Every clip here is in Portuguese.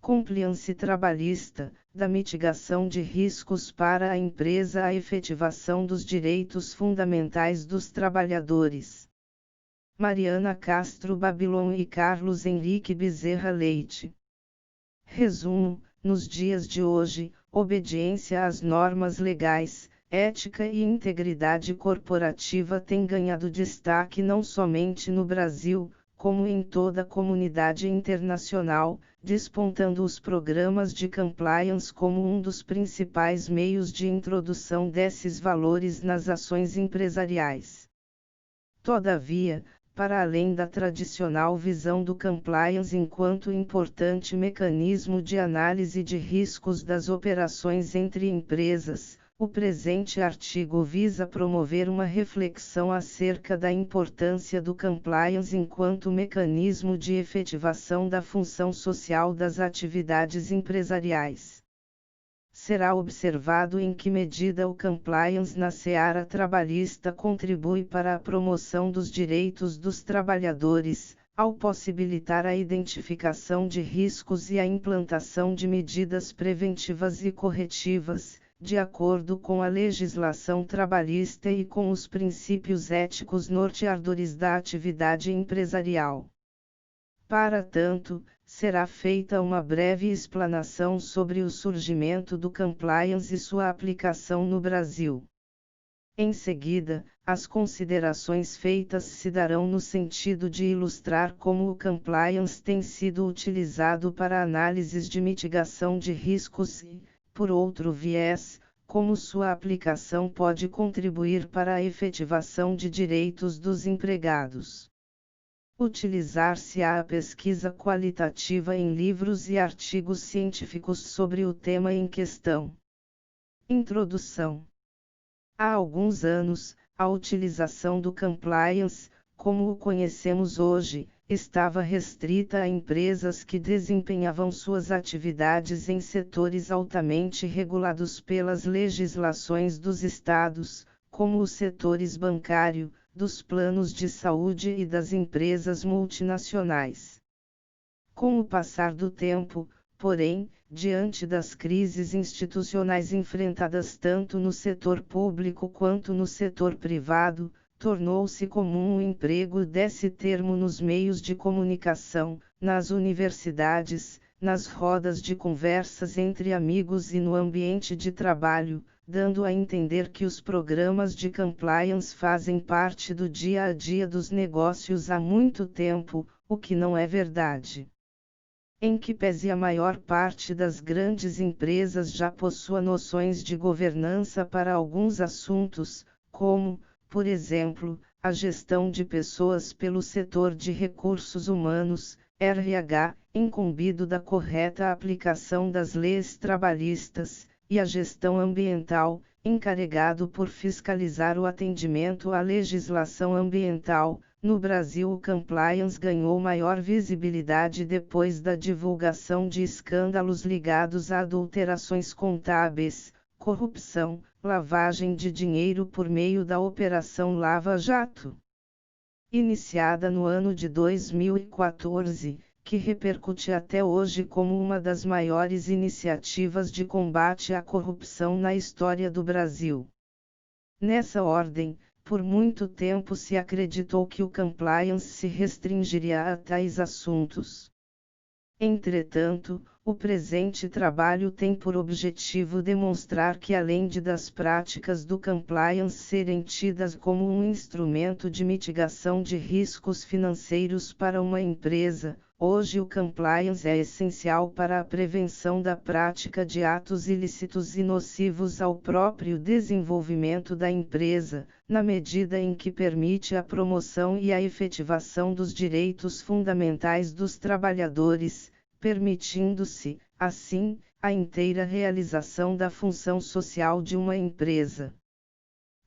Compliance trabalhista, da mitigação de riscos para a empresa à efetivação dos direitos fundamentais dos trabalhadores. Mariana Castro Babilon e Carlos Henrique Bezerra Leite. Resumo: nos dias de hoje, obediência às normas legais, ética e integridade corporativa têm ganhado destaque não somente no Brasil, como em toda a comunidade internacional, despontando os programas de compliance como um dos principais meios de introdução desses valores nas ações empresariais. Todavia, para além da tradicional visão do compliance enquanto importante mecanismo de análise de riscos das operações entre empresas, o presente artigo visa promover uma reflexão acerca da importância do compliance enquanto mecanismo de efetivação da função social das atividades empresariais. Será observado em que medida o compliance na seara trabalhista contribui para a promoção dos direitos dos trabalhadores, ao possibilitar a identificação de riscos e a implantação de medidas preventivas e corretivas, de acordo com a legislação trabalhista e com os princípios éticos norteadores da atividade empresarial. Para tanto, será feita uma breve explanação sobre o surgimento do compliance e sua aplicação no Brasil. Em seguida, as considerações feitas se darão no sentido de ilustrar como o compliance tem sido utilizado para análises de mitigação de riscos e, por outro viés, como sua aplicação pode contribuir para a efetivação de direitos dos empregados. Utilizar-se-á a pesquisa qualitativa em livros e artigos científicos sobre o tema em questão. Introdução. Há alguns anos, a utilização do compliance, como o conhecemos hoje, estava restrita a empresas que desempenhavam suas atividades em setores altamente regulados pelas legislações dos estados, como os setores bancário, dos planos de saúde e das empresas multinacionais. Com o passar do tempo, porém, diante das crises institucionais enfrentadas tanto no setor público quanto no setor privado, tornou-se comum o emprego desse termo nos meios de comunicação, nas universidades, nas rodas de conversas entre amigos e no ambiente de trabalho, dando a entender que os programas de compliance fazem parte do dia a dia dos negócios há muito tempo, o que não é verdade. Em que pese a maior parte das grandes empresas já possua noções de governança para alguns assuntos, como, por exemplo, a gestão de pessoas pelo setor de recursos humanos, RH, incumbido da correta aplicação das leis trabalhistas, e a gestão ambiental, encarregado por fiscalizar o atendimento à legislação ambiental. No Brasil, o compliance ganhou maior visibilidade depois da divulgação de escândalos ligados a adulterações contábeis, corrupção, lavagem de dinheiro por meio da Operação Lava Jato. Iniciada no ano de 2014, que repercute até hoje como uma das maiores iniciativas de combate à corrupção na história do Brasil. Nessa ordem, por muito tempo se acreditou que o compliance se restringiria a tais assuntos. Entretanto, o presente trabalho tem por objetivo demonstrar que além das práticas do compliance serem tidas como um instrumento de mitigação de riscos financeiros para uma empresa, hoje o compliance é essencial para a prevenção da prática de atos ilícitos e nocivos ao próprio desenvolvimento da empresa, na medida em que permite a promoção e a efetivação dos direitos fundamentais dos trabalhadores, permitindo-se, assim, a inteira realização da função social de uma empresa.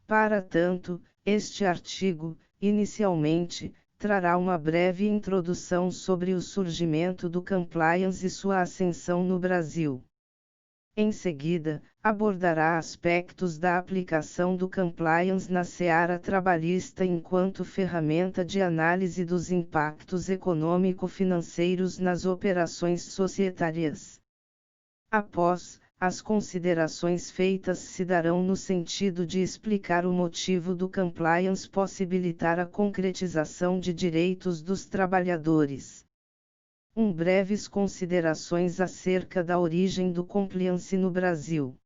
Para tanto, este artigo, inicialmente, trará uma breve introdução sobre o surgimento do compliance e sua ascensão no Brasil. Em seguida, abordará aspectos da aplicação do compliance na seara trabalhista enquanto ferramenta de análise dos impactos econômico-financeiros nas operações societárias. Após, as considerações feitas se darão no sentido de explicar o motivo do compliance possibilitar a concretização de direitos dos trabalhadores. Breves considerações acerca da origem do compliance no Brasil.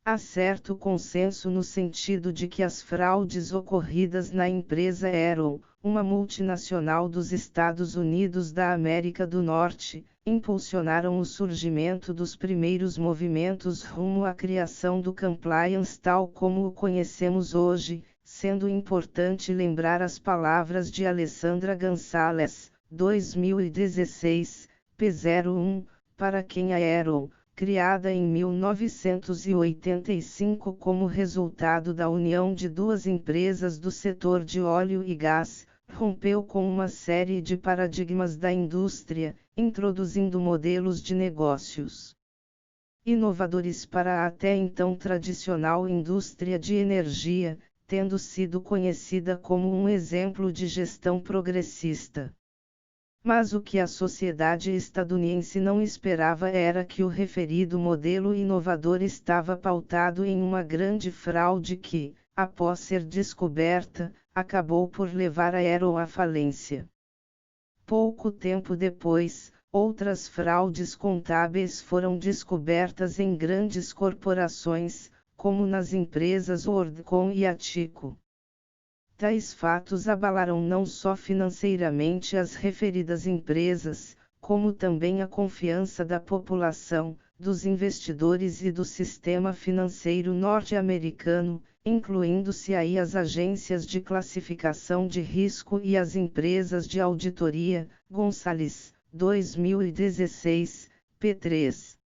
Há certo consenso no sentido de que as fraudes ocorridas na empresa Arrow, uma multinacional dos Estados Unidos da América do Norte, impulsionaram o surgimento dos primeiros movimentos rumo à criação do compliance tal como o conhecemos hoje, sendo importante lembrar as palavras de Alessandra Gonçalves, 2016, p01, para quem a Arrow, criada em 1985 como resultado da união de duas empresas do setor de óleo e gás, rompeu com uma série de paradigmas da indústria, introduzindo modelos de negócios inovadores para a até então tradicional indústria de energia, tendo sido conhecida como um exemplo de gestão progressista. Mas o que a sociedade estadunidense não esperava era que o referido modelo inovador estava pautado em uma grande fraude que, após ser descoberta, acabou por levar a Arrow à falência. Pouco tempo depois, outras fraudes contábeis foram descobertas em grandes corporações, como nas empresas WorldCom e Atico. Tais fatos abalaram não só financeiramente as referidas empresas, como também a confiança da população, dos investidores e do sistema financeiro norte-americano, incluindo-se aí as agências de classificação de risco e as empresas de auditoria, Gonçalves, 2016, p3.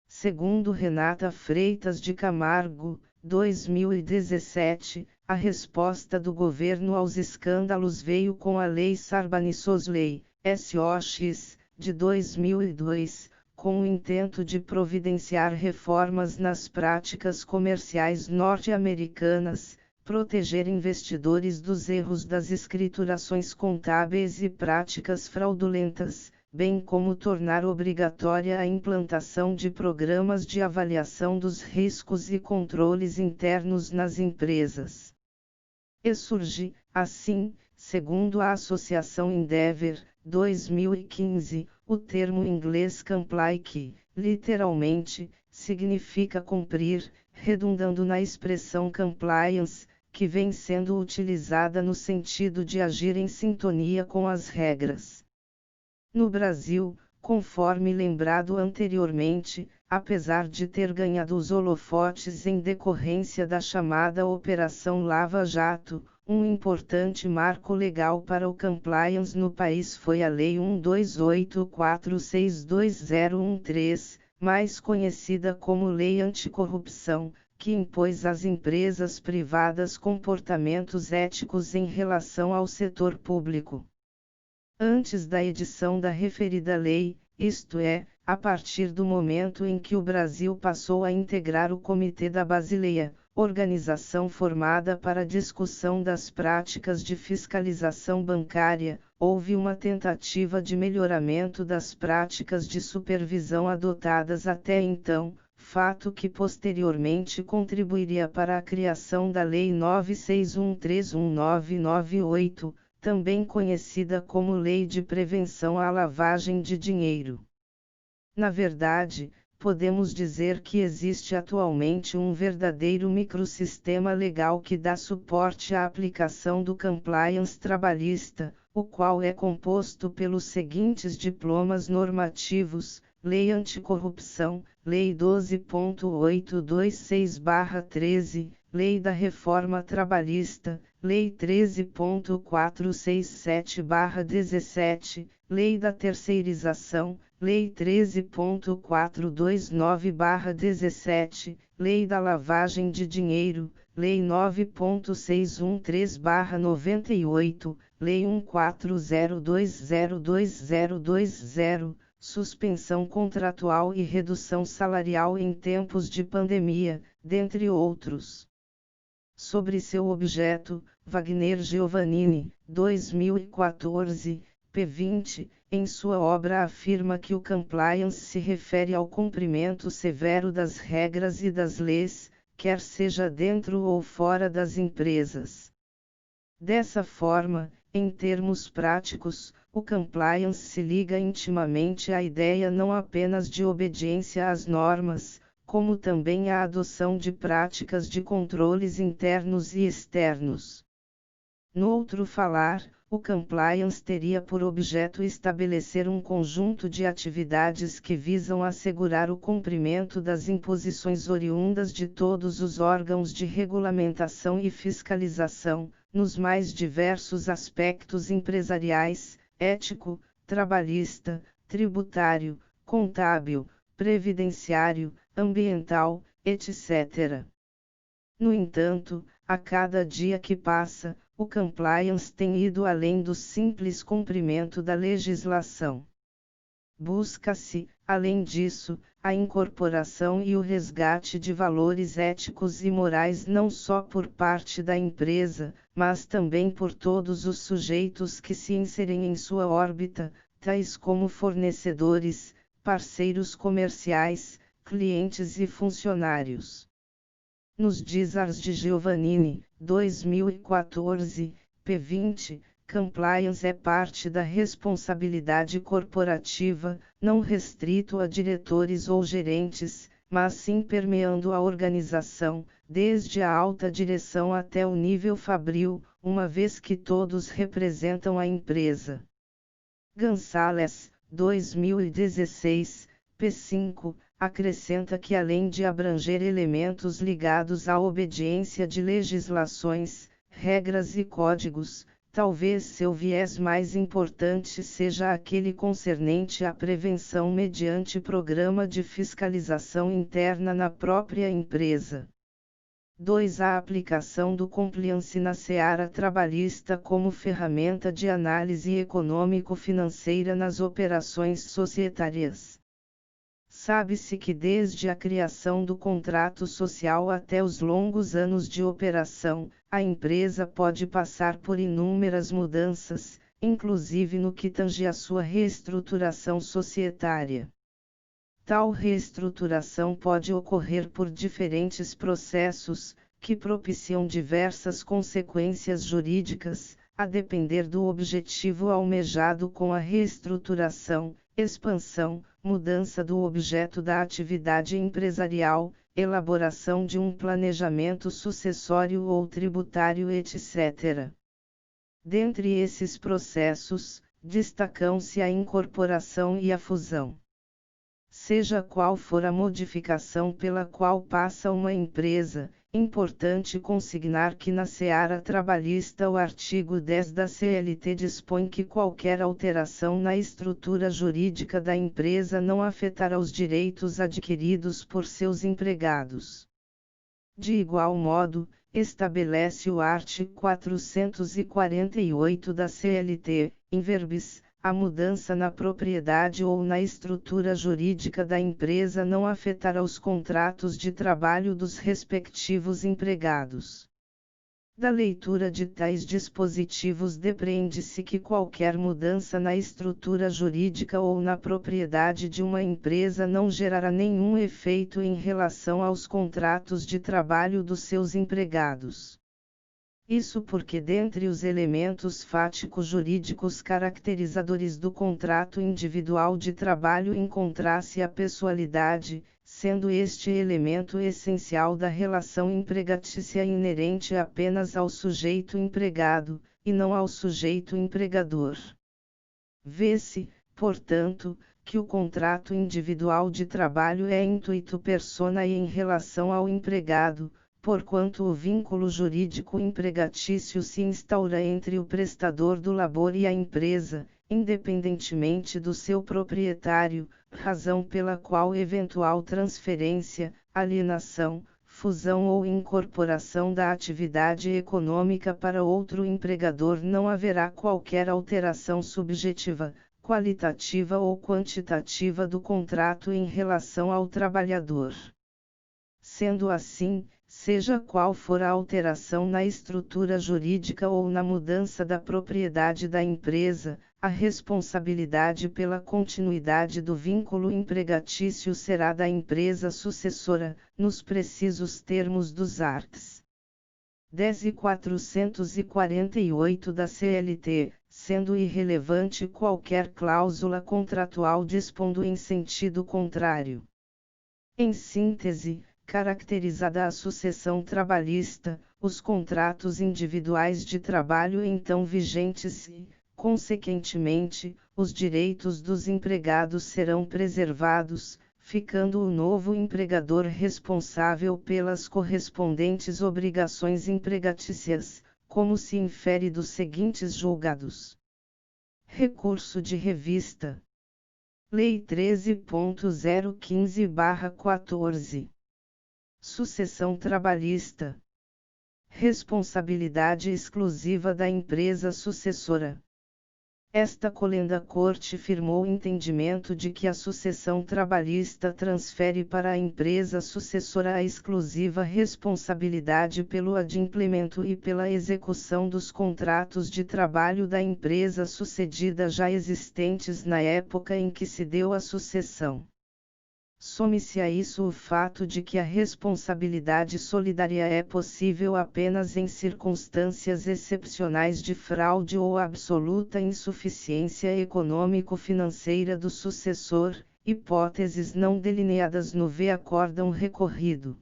Segundo Renata Freitas de Camargo, 2017, a resposta do governo aos escândalos veio com a Lei Sarbanes-Oxley, SOX, de 2002, com o intento de providenciar reformas nas práticas comerciais norte-americanas, proteger investidores dos erros das escriturações contábeis e práticas fraudulentas, bem como tornar obrigatória a implantação de programas de avaliação dos riscos e controles internos nas empresas. E surge, assim, segundo a Associação Endeavor, 2015, o termo inglês comply que, literalmente, significa cumprir, redundando na expressão compliance, que vem sendo utilizada no sentido de agir em sintonia com as regras. No Brasil, conforme lembrado anteriormente, apesar de ter ganhado os holofotes em decorrência da chamada Operação Lava Jato, um importante marco legal para o compliance no país foi a Lei 1284622013, mais conhecida como Lei Anticorrupção, que impôs às empresas privadas comportamentos éticos em relação ao setor público. Antes da edição da referida lei, isto é, a partir do momento em que o Brasil passou a integrar o Comitê da Basileia, organização formada para discussão das práticas de fiscalização bancária, houve uma tentativa de melhoramento das práticas de supervisão adotadas até então, fato que posteriormente contribuiria para a criação da Lei 96131998, também conhecida como Lei de Prevenção à Lavagem de Dinheiro. Na verdade, podemos dizer que existe atualmente um verdadeiro microsistema legal que dá suporte à aplicação do compliance trabalhista, o qual é composto pelos seguintes diplomas normativos: Lei Anticorrupção, Lei 12.826/13, Lei da Reforma Trabalhista, Lei 13.467/17, Lei da Terceirização, Lei 13.429/17, Lei da Lavagem de Dinheiro, Lei 9.613/98, Lei 1402020220, suspensão contratual e redução salarial em tempos de pandemia, dentre outros. Sobre seu objeto, Wagner Giovannini, 2014, p. 20, em sua obra afirma que o compliance se refere ao cumprimento severo das regras e das leis, quer seja dentro ou fora das empresas. Dessa forma, em termos práticos, o compliance se liga intimamente à ideia não apenas de obediência às normas, como também à adoção de práticas de controles internos e externos. No outro falar, o compliance teria por objeto estabelecer um conjunto de atividades que visam assegurar o cumprimento das imposições oriundas de todos os órgãos de regulamentação e fiscalização, nos mais diversos aspectos empresariais, ético, trabalhista, tributário, contábil, previdenciário, ambiental, etc. No entanto, a cada dia que passa, o compliance tem ido além do simples cumprimento da legislação. Busca-se, além disso, a incorporação e o resgate de valores éticos e morais não só por parte da empresa, mas também por todos os sujeitos que se inserem em sua órbita, tais como fornecedores, parceiros comerciais, clientes e funcionários. Nos diz Ars de Giovannini, 2014, p. 20, compliance é parte da responsabilidade corporativa, não restrito a diretores ou gerentes, mas sim permeando a organização, desde a alta direção até o nível fabril, uma vez que todos representam a empresa. Gonçalves, 2016, p. 5, acrescenta que além de abranger elementos ligados à obediência de legislações, regras e códigos, talvez seu viés mais importante seja aquele concernente à prevenção mediante programa de fiscalização interna na própria empresa. 2. A aplicação do compliance na seara trabalhista como ferramenta de análise econômico-financeira nas operações societárias. Sabe-se que desde a criação do contrato social até os longos anos de operação, a empresa pode passar por inúmeras mudanças, inclusive no que tange à sua reestruturação societária. Tal reestruturação pode ocorrer por diferentes processos, que propiciam diversas consequências jurídicas, a depender do objetivo almejado com a reestruturação, expansão, mudança do objeto da atividade empresarial, elaboração de um planejamento sucessório ou tributário, etc. Dentre esses processos, destacam-se a incorporação e a fusão. Seja qual for a modificação pela qual passa uma empresa, importante consignar que na seara trabalhista o artigo 10 da CLT dispõe que qualquer alteração na estrutura jurídica da empresa não afetará os direitos adquiridos por seus empregados. De igual modo, estabelece o artigo 448 da CLT, in verbis, a mudança na propriedade ou na estrutura jurídica da empresa não afetará os contratos de trabalho dos respectivos empregados. Da leitura de tais dispositivos depreende-se que qualquer mudança na estrutura jurídica ou na propriedade de uma empresa não gerará nenhum efeito em relação aos contratos de trabalho dos seus empregados. Isso porque dentre os elementos fático-jurídicos caracterizadores do contrato individual de trabalho encontra-se a pessoalidade, sendo este elemento essencial da relação empregatícia inerente apenas ao sujeito empregado, e não ao sujeito empregador. Vê-se, portanto, que o contrato individual de trabalho é intuito personae em relação ao empregado, porquanto o vínculo jurídico empregatício se instaura entre o prestador do labor e a empresa, independentemente do seu proprietário, razão pela qual eventual transferência, alienação, fusão ou incorporação da atividade econômica para outro empregador não haverá qualquer alteração subjetiva, qualitativa ou quantitativa do contrato em relação ao trabalhador. Sendo assim, seja qual for a alteração na estrutura jurídica ou na mudança da propriedade da empresa, a responsabilidade pela continuidade do vínculo empregatício será da empresa sucessora, nos precisos termos dos arts. 10.448 da CLT, sendo irrelevante qualquer cláusula contratual dispondo em sentido contrário. Em síntese, caracterizada a sucessão trabalhista, os contratos individuais de trabalho então vigentes e, consequentemente, os direitos dos empregados serão preservados, ficando o novo empregador responsável pelas correspondentes obrigações empregatícias, como se infere dos seguintes julgados. Recurso de revista. Lei 13.015/14. Sucessão trabalhista. Responsabilidade exclusiva da empresa sucessora. Esta colenda corte firmou o entendimento de que a sucessão trabalhista transfere para a empresa sucessora a exclusiva responsabilidade pelo adimplemento e pela execução dos contratos de trabalho da empresa sucedida já existentes na época em que se deu a sucessão. Some-se a isso o fato de que a responsabilidade solidária é possível apenas em circunstâncias excepcionais de fraude ou absoluta insuficiência econômico-financeira do sucessor, hipóteses não delineadas no acórdão recorrido.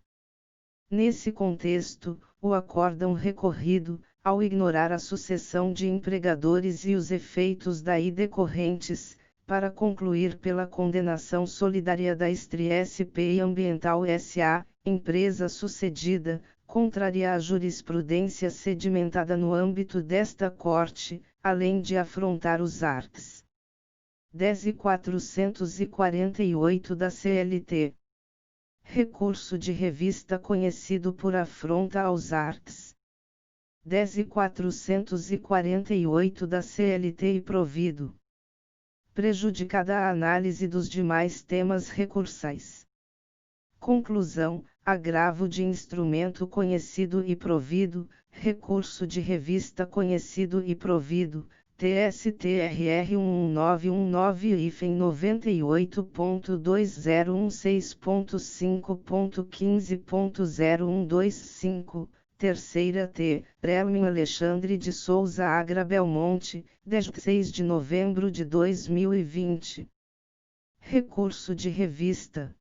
Nesse contexto, o acórdão recorrido, ao ignorar a sucessão de empregadores e os efeitos daí decorrentes, para concluir pela condenação solidária da Estri SP Ambiental S.A., empresa sucedida, contraria à jurisprudência sedimentada no âmbito desta Corte, além de afrontar os arts. 10.448 da CLT. Recurso de revista conhecido por afronta aos arts. 10.448 da CLT e provido. Prejudicada a análise dos demais temas recursais. Conclusão: agravo de instrumento conhecido e provido, recurso de revista conhecido e provido, TSTRR 11998-2016.5.15.0125, Terceira T. Relmin Alexandre de Souza Agra Belmonte, 16 de novembro de 2020. Recurso de revista.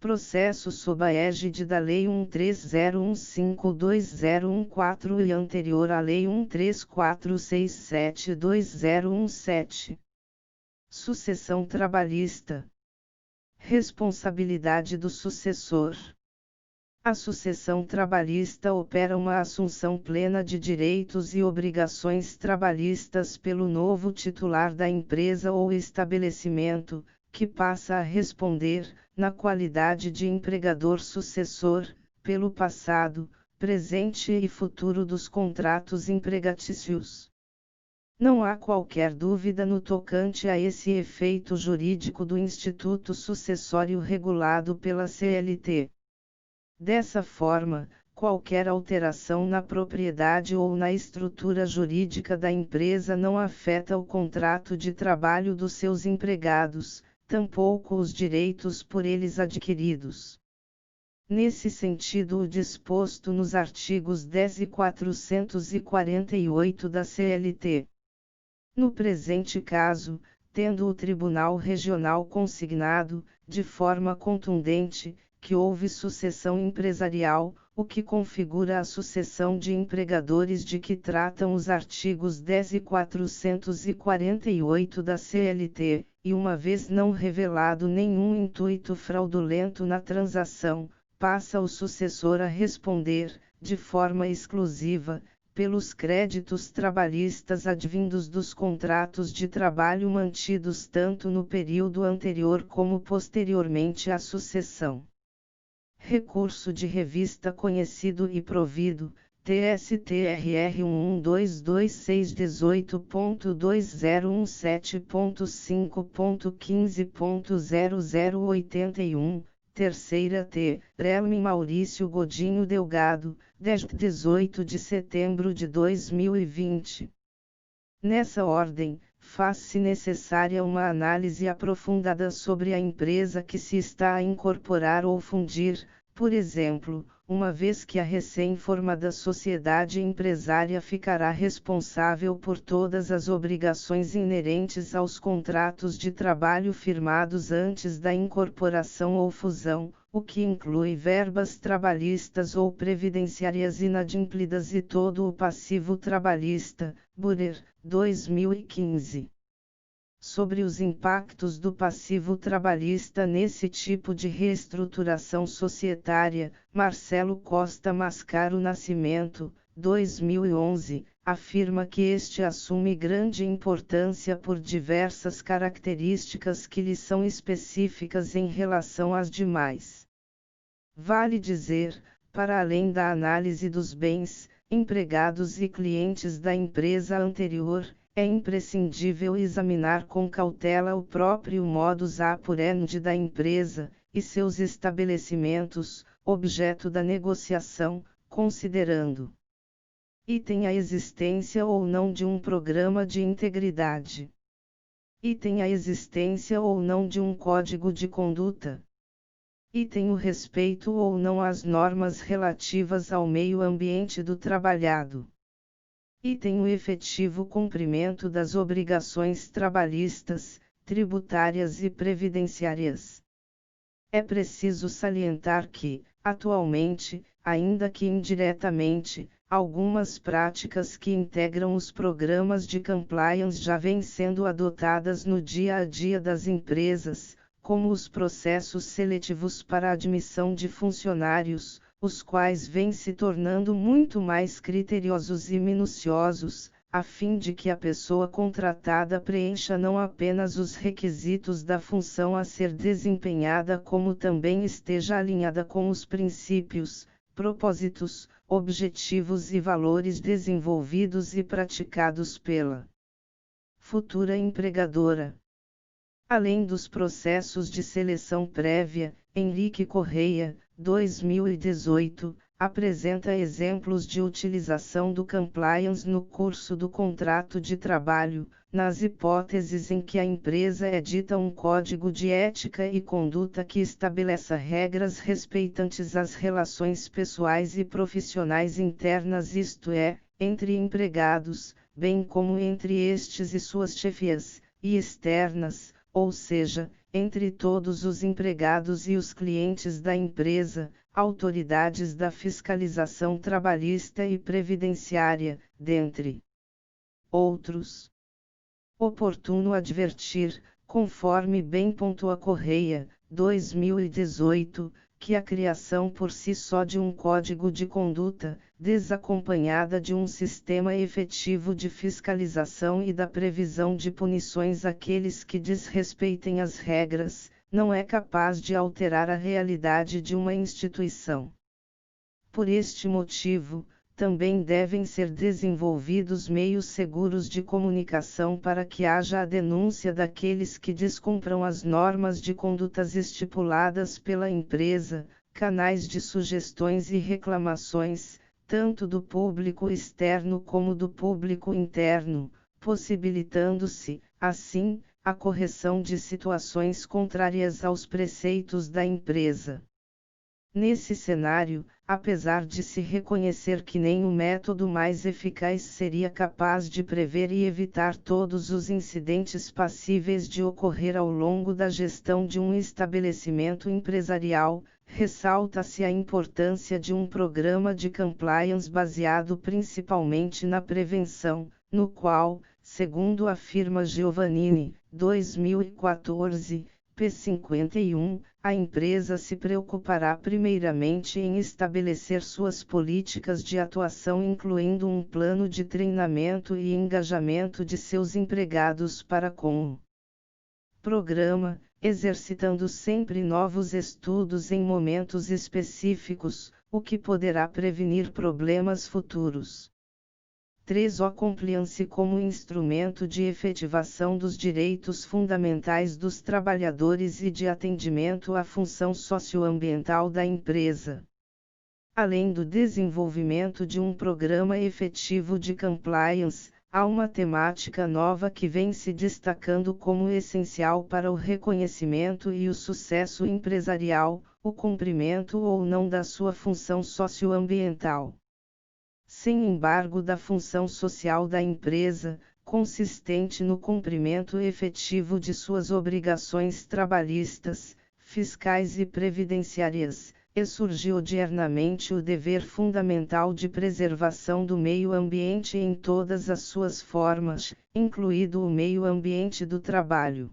Processo sob a égide da Lei 1301520114 e anterior à Lei 1346720117. Sucessão trabalhista. Responsabilidade do sucessor. A sucessão trabalhista opera uma assunção plena de direitos e obrigações trabalhistas pelo novo titular da empresa ou estabelecimento, que passa a responder, na qualidade de empregador sucessor, pelo passado, presente e futuro dos contratos empregatícios. Não há qualquer dúvida no tocante a esse efeito jurídico do instituto sucessório regulado pela CLT. Dessa forma, qualquer alteração na propriedade ou na estrutura jurídica da empresa não afeta o contrato de trabalho dos seus empregados, tampouco os direitos por eles adquiridos. Nesse sentido, o disposto nos artigos 10 e 448 da CLT. No presente caso, tendo o Tribunal Regional consignado, de forma contundente, que houve sucessão empresarial, o que configura a sucessão de empregadores de que tratam os artigos 10 e 448 da CLT, e uma vez não revelado nenhum intuito fraudulento na transação, passa o sucessor a responder, de forma exclusiva, pelos créditos trabalhistas advindos dos contratos de trabalho mantidos tanto no período anterior como posteriormente à sucessão. Recurso de revista conhecido e provido, TSTRR 1122618.2017.5.15.0081, terceira T. Relme Maurício Godinho Delgado, 18 de setembro de 2020. Nessa ordem, faz-se necessária uma análise aprofundada sobre a empresa que se está a incorporar ou fundir, por exemplo, uma vez que a recém-formada sociedade empresária ficará responsável por todas as obrigações inerentes aos contratos de trabalho firmados antes da incorporação ou fusão, o que inclui verbas trabalhistas ou previdenciárias inadimplidas e todo o passivo trabalhista, Burer, 2015. Sobre os impactos do passivo trabalhista nesse tipo de reestruturação societária, Marcelo Costa Mascaro Nascimento, 2011, afirma que este assume grande importância por diversas características que lhe são específicas em relação às demais. Vale dizer, para além da análise dos bens, empregados e clientes da empresa anterior, é imprescindível examinar com cautela o próprio modus operandi da empresa, e seus estabelecimentos, objeto da negociação, considerando item a existência ou não de um programa de integridade. Item a existência ou não de um código de conduta. Item o respeito ou não às normas relativas ao meio ambiente do trabalhado. Item o efetivo cumprimento das obrigações trabalhistas, tributárias e previdenciárias. É preciso salientar que, atualmente, ainda que indiretamente, algumas práticas que integram os programas de compliance já vêm sendo adotadas no dia a dia das empresas, como os processos seletivos para a admissão de funcionários, os quais vêm se tornando muito mais criteriosos e minuciosos, a fim de que a pessoa contratada preencha não apenas os requisitos da função a ser desempenhada, como também esteja alinhada com os princípios, propósitos, objetivos e valores desenvolvidos e praticados pela futura empregadora. Além dos processos de seleção prévia, Henrique Correia, 2018, apresenta exemplos de utilização do compliance no curso do contrato de trabalho, nas hipóteses em que a empresa edita um código de ética e conduta que estabeleça regras respeitantes às relações pessoais e profissionais internas, isto é, entre empregados, bem como entre estes e suas chefias, e externas, ou seja, entre todos os empregados e os clientes da empresa, autoridades da fiscalização trabalhista e previdenciária, dentre outros. Oportuno advertir, conforme bem pontua Correia, 2018, que a criação por si só de um código de conduta, desacompanhada de um sistema efetivo de fiscalização e da previsão de punições àqueles que desrespeitem as regras, não é capaz de alterar a realidade de uma instituição. Por este motivo, também devem ser desenvolvidos meios seguros de comunicação para que haja a denúncia daqueles que descumpram as normas de condutas estipuladas pela empresa, canais de sugestões e reclamações, tanto do público externo como do público interno, possibilitando-se, assim, a correção de situações contrárias aos preceitos da empresa. Nesse cenário, apesar de se reconhecer que nem o método mais eficaz seria capaz de prever e evitar todos os incidentes passíveis de ocorrer ao longo da gestão de um estabelecimento empresarial, ressalta-se a importância de um programa de compliance baseado principalmente na prevenção, no qual, segundo afirma Giovannini, 2014, p. 51, a empresa se preocupará primeiramente em estabelecer suas políticas de atuação, incluindo um plano de treinamento e engajamento de seus empregados para com o programa, exercitando sempre novos estudos em momentos específicos, o que poderá prevenir problemas futuros. 3. O compliance como instrumento de efetivação dos direitos fundamentais dos trabalhadores e de atendimento à função socioambiental da empresa. Além do desenvolvimento de um programa efetivo de compliance, há uma temática nova que vem se destacando como essencial para o reconhecimento e o sucesso empresarial: o cumprimento ou não da sua função socioambiental. Sem embargo da função social da empresa, consistente no cumprimento efetivo de suas obrigações trabalhistas, fiscais e previdenciárias, surgiu diernamente o dever fundamental de preservação do meio ambiente em todas as suas formas, incluído o meio ambiente do trabalho.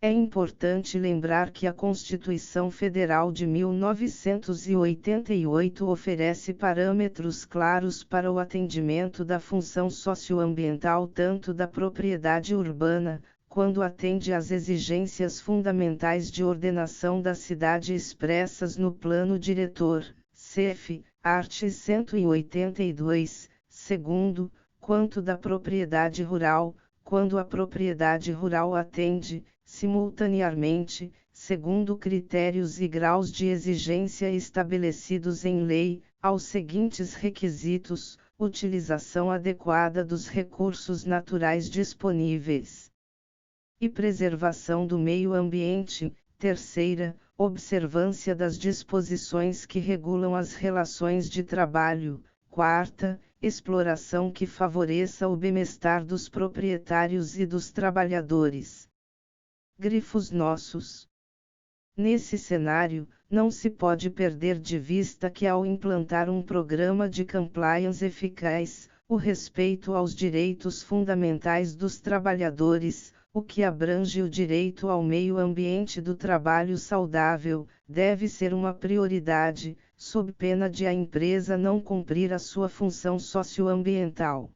É importante lembrar que a Constituição Federal de 1988 oferece parâmetros claros para o atendimento da função socioambiental tanto da propriedade urbana, quando atende às exigências fundamentais de ordenação da cidade expressas no Plano Diretor, CEF, art. 182, segundo, quanto da propriedade rural, quando a propriedade rural atende, simultaneamente, segundo critérios e graus de exigência estabelecidos em lei, aos seguintes requisitos: utilização adequada dos recursos naturais disponíveis e preservação do meio ambiente. Terceira, observância das disposições que regulam as relações de trabalho. Quarta, exploração que favoreça o bem-estar dos proprietários e dos trabalhadores. Grifos nossos. Nesse cenário, não se pode perder de vista que ao implantar um programa de compliance eficaz, o respeito aos direitos fundamentais dos trabalhadores, o que abrange o direito ao meio ambiente do trabalho saudável, deve ser uma prioridade, sob pena de a empresa não cumprir a sua função socioambiental.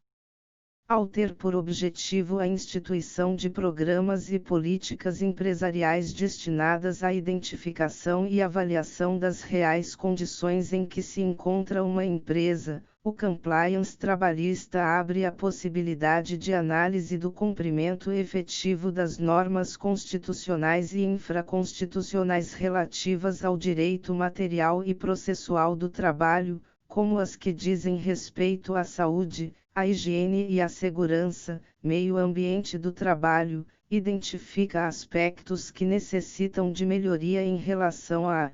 Ao ter por objetivo a instituição de programas e políticas empresariais destinadas à identificação e avaliação das reais condições em que se encontra uma empresa, o compliance trabalhista abre a possibilidade de análise do cumprimento efetivo das normas constitucionais e infraconstitucionais relativas ao direito material e processual do trabalho, como as que dizem respeito à saúde, à higiene e à segurança, meio ambiente do trabalho, identifica aspectos que necessitam de melhoria em relação à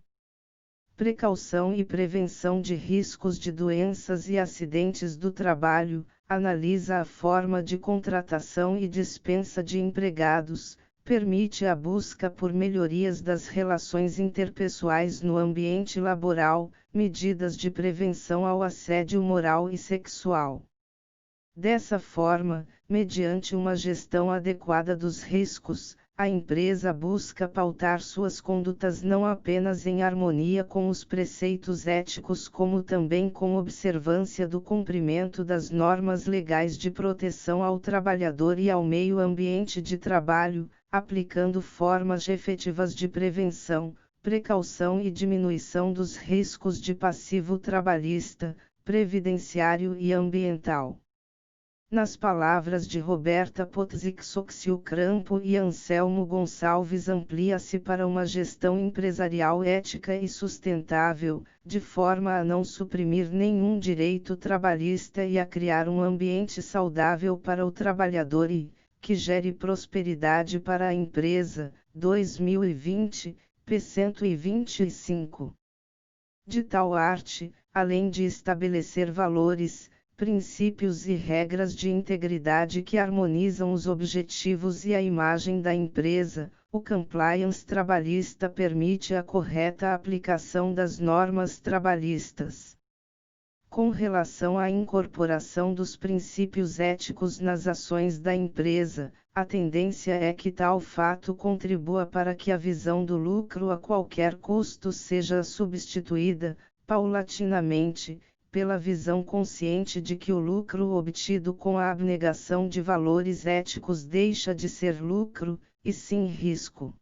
precaução e prevenção de riscos de doenças e acidentes do trabalho, analisa a forma de contratação e dispensa de empregados, permite a busca por melhorias das relações interpessoais no ambiente laboral, medidas de prevenção ao assédio moral e sexual. Dessa forma, mediante uma gestão adequada dos riscos, a empresa busca pautar suas condutas não apenas em harmonia com os preceitos éticos, como também com observância do cumprimento das normas legais de proteção ao trabalhador e ao meio ambiente de trabalho, aplicando formas efetivas de prevenção, precaução e diminuição dos riscos de passivo trabalhista, previdenciário e ambiental. Nas palavras de Roberta Potzik Soxiocrampo e Anselmo Gonçalves, amplia-se para uma gestão empresarial ética e sustentável, de forma a não suprimir nenhum direito trabalhista e a criar um ambiente saudável para o trabalhador e, que gere prosperidade para a empresa. 2020, p. 125. De tal arte, além de estabelecer valores, princípios e regras de integridade que harmonizam os objetivos e a imagem da empresa, o compliance trabalhista permite a correta aplicação das normas trabalhistas. Com relação à incorporação dos princípios éticos nas ações da empresa, a tendência é que tal fato contribua para que a visão do lucro a qualquer custo seja substituída, paulatinamente, pela visão consciente de que o lucro obtido com a abnegação de valores éticos deixa de ser lucro, e sim risco.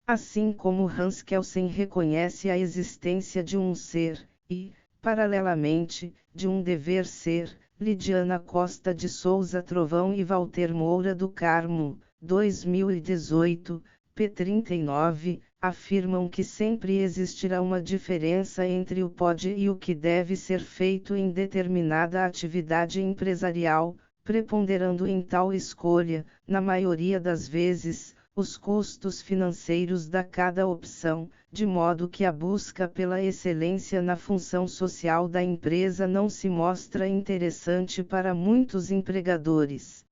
Assim como Hans Kelsen reconhece a existência de um ser, e, paralelamente, de um dever ser, Lidiana Costa de Souza Trovão e Walter Moura do Carmo, 2018, p. 39, afirmam que sempre existirá uma diferença entre o pode e o que deve ser feito em determinada atividade empresarial, preponderando em tal escolha, na maioria das vezes, os custos financeiros da cada opção, de modo que a busca pela excelência na função social da empresa não se mostra interessante para muitos empregadores.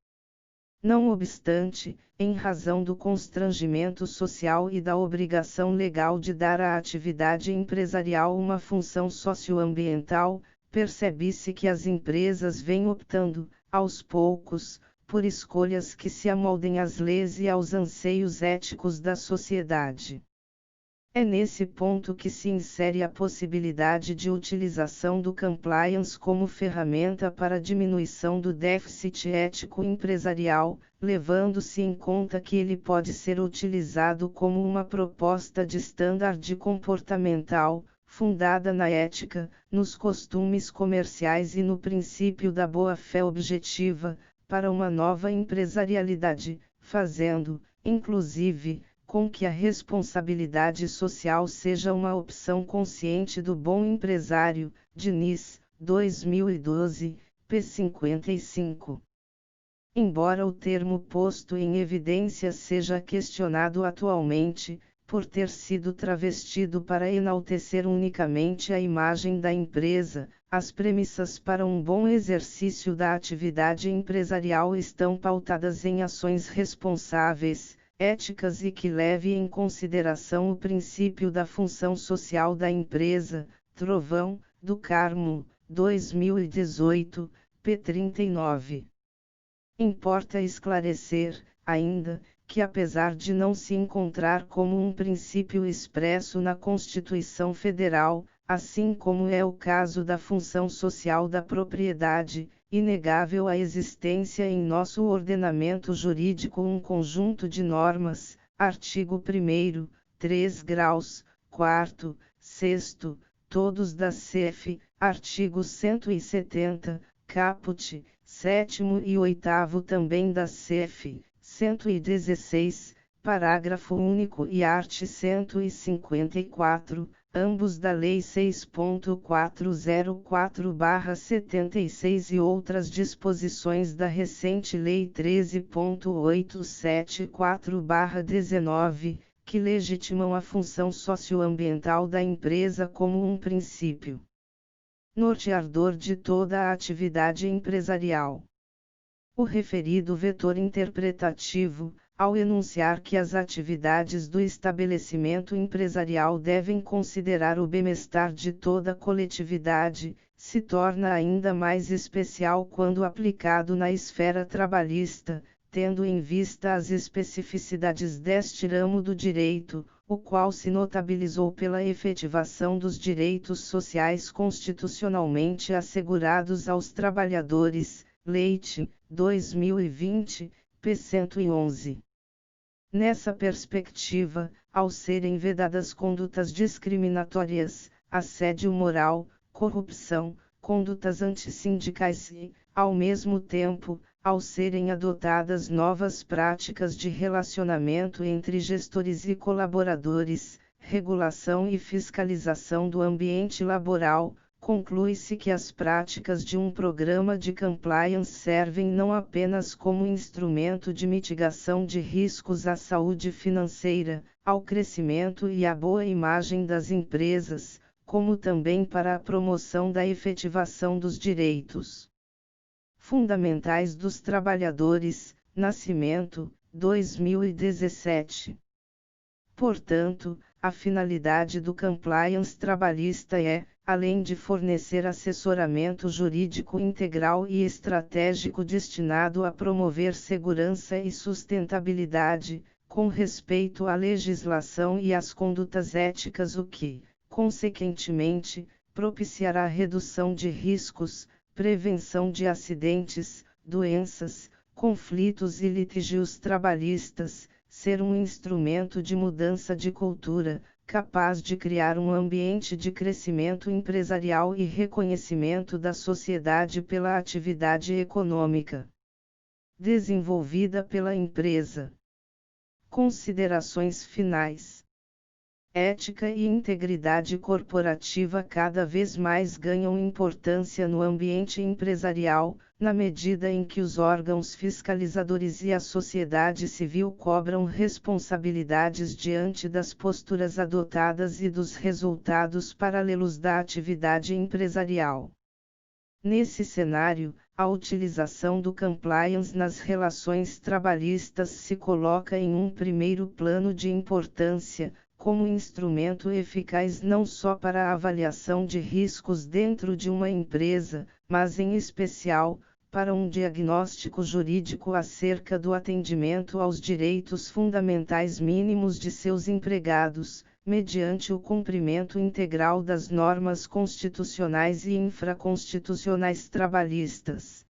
Não obstante, em razão do constrangimento social e da obrigação legal de dar à atividade empresarial uma função socioambiental, percebe-se que as empresas vêm optando, aos poucos, por escolhas que se amoldem às leis e aos anseios éticos da sociedade. É nesse ponto que se insere a possibilidade de utilização do compliance como ferramenta para a diminuição do déficit ético empresarial, levando-se em conta que ele pode ser utilizado como uma proposta de standard comportamental, fundada na ética, nos costumes comerciais e no princípio da boa-fé objetiva, para uma nova empresarialidade, fazendo, inclusive, com que a responsabilidade social seja uma opção consciente do bom empresário, Diniz, 2012, p. 55. Embora o termo posto em evidência seja questionado atualmente, por ter sido travestido para enaltecer unicamente a imagem da empresa, as premissas para um bom exercício da atividade empresarial estão pautadas em ações responsáveis, éticas e que leve em consideração o princípio da função social da empresa, Trovão, do Carmo, 2018, p. 39. Importa esclarecer, ainda, que apesar de não se encontrar como um princípio expresso na Constituição Federal, assim como é o caso da função social da propriedade, inegável a existência em nosso ordenamento jurídico um conjunto de normas, artigo 1º, 3 graus, 4º, 6º, todos da CF, artigo 170, caput, 7º e 8º também da CF, 116, parágrafo único e art. 154, ambos da Lei 6.404/76 e outras disposições da recente Lei 13.874/19, que legitimam a função socioambiental da empresa como um princípio norteador de toda a atividade empresarial. O referido vetor interpretativo, ao enunciar que as atividades do estabelecimento empresarial devem considerar o bem-estar de toda a coletividade, se torna ainda mais especial quando aplicado na esfera trabalhista, tendo em vista as especificidades deste ramo do direito, o qual se notabilizou pela efetivação dos direitos sociais constitucionalmente assegurados aos trabalhadores, Leite, 2020, p. 111. Nessa perspectiva, ao serem vedadas condutas discriminatórias, assédio moral, corrupção, condutas antissindicais e, ao mesmo tempo, ao serem adotadas novas práticas de relacionamento entre gestores e colaboradores, regulação e fiscalização do ambiente laboral, conclui-se que as práticas de um programa de compliance servem não apenas como instrumento de mitigação de riscos à saúde financeira, ao crescimento e à boa imagem das empresas, como também para a promoção da efetivação dos direitos fundamentais dos trabalhadores. Nascimento, 2017. Portanto, a finalidade do compliance trabalhista é, além de fornecer assessoramento jurídico integral e estratégico destinado a promover segurança e sustentabilidade, com respeito à legislação e às condutas éticas, o que, consequentemente, propiciará a redução de riscos, prevenção de acidentes, doenças, conflitos e litígios trabalhistas, ser um instrumento de mudança de cultura, capaz de criar um ambiente de crescimento empresarial e reconhecimento da sociedade pela atividade econômica desenvolvida pela empresa. Considerações finais. Ética e integridade corporativa cada vez mais ganham importância no ambiente empresarial, na medida em que os órgãos fiscalizadores e a sociedade civil cobram responsabilidades diante das posturas adotadas e dos resultados paralelos da atividade empresarial. Nesse cenário, a utilização do compliance nas relações trabalhistas se coloca em um primeiro plano de importância, como instrumento eficaz não só para a avaliação de riscos dentro de uma empresa, mas em especial, para um diagnóstico jurídico acerca do atendimento aos direitos fundamentais mínimos de seus empregados, mediante o cumprimento integral das normas constitucionais e infraconstitucionais trabalhistas.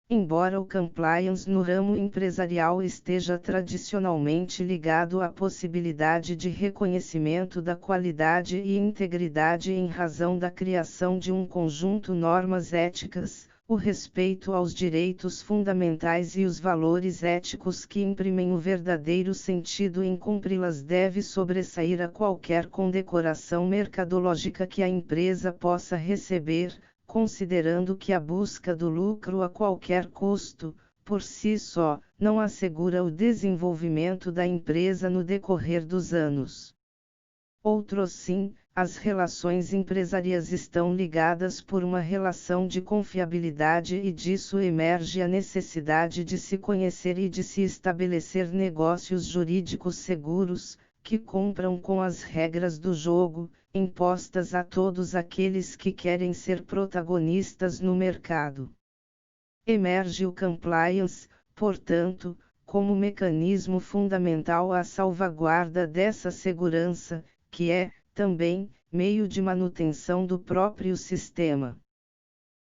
Embora o compliance no ramo empresarial esteja tradicionalmente ligado à possibilidade de reconhecimento da qualidade e integridade em razão da criação de um conjunto de normas éticas, o respeito aos direitos fundamentais e os valores éticos que imprimem o verdadeiro sentido em cumpri-las deve sobressair a qualquer condecoração mercadológica que a empresa possa receber, considerando que a busca do lucro a qualquer custo, por si só, não assegura o desenvolvimento da empresa no decorrer dos anos. Outro sim, as relações empresariais estão ligadas por uma relação de confiabilidade e disso emerge a necessidade de se conhecer e de se estabelecer negócios jurídicos seguros, que cumpram com as regras do jogo, impostas a todos aqueles que querem ser protagonistas no mercado. Emerge o compliance, portanto, como mecanismo fundamental à salvaguarda dessa segurança, que é, também, meio de manutenção do próprio sistema.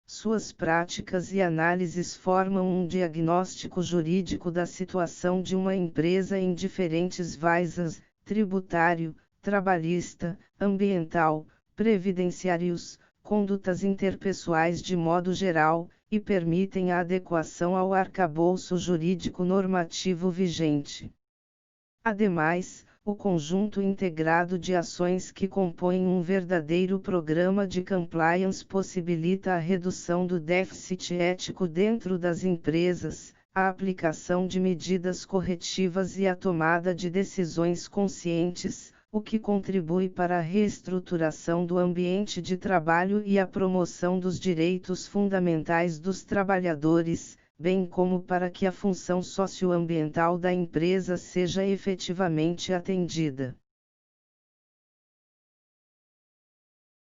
Suas práticas e análises formam um diagnóstico jurídico da situação de uma empresa em diferentes visas, tributário, trabalhista, ambiental, previdenciários, condutas interpessoais de modo geral, e permitem a adequação ao arcabouço jurídico normativo vigente. Ademais, o conjunto integrado de ações que compõem um verdadeiro programa de compliance possibilita a redução do déficit ético dentro das empresas, a aplicação de medidas corretivas e a tomada de decisões conscientes, o que contribui para a reestruturação do ambiente de trabalho e a promoção dos direitos fundamentais dos trabalhadores, bem como para que a função socioambiental da empresa seja efetivamente atendida.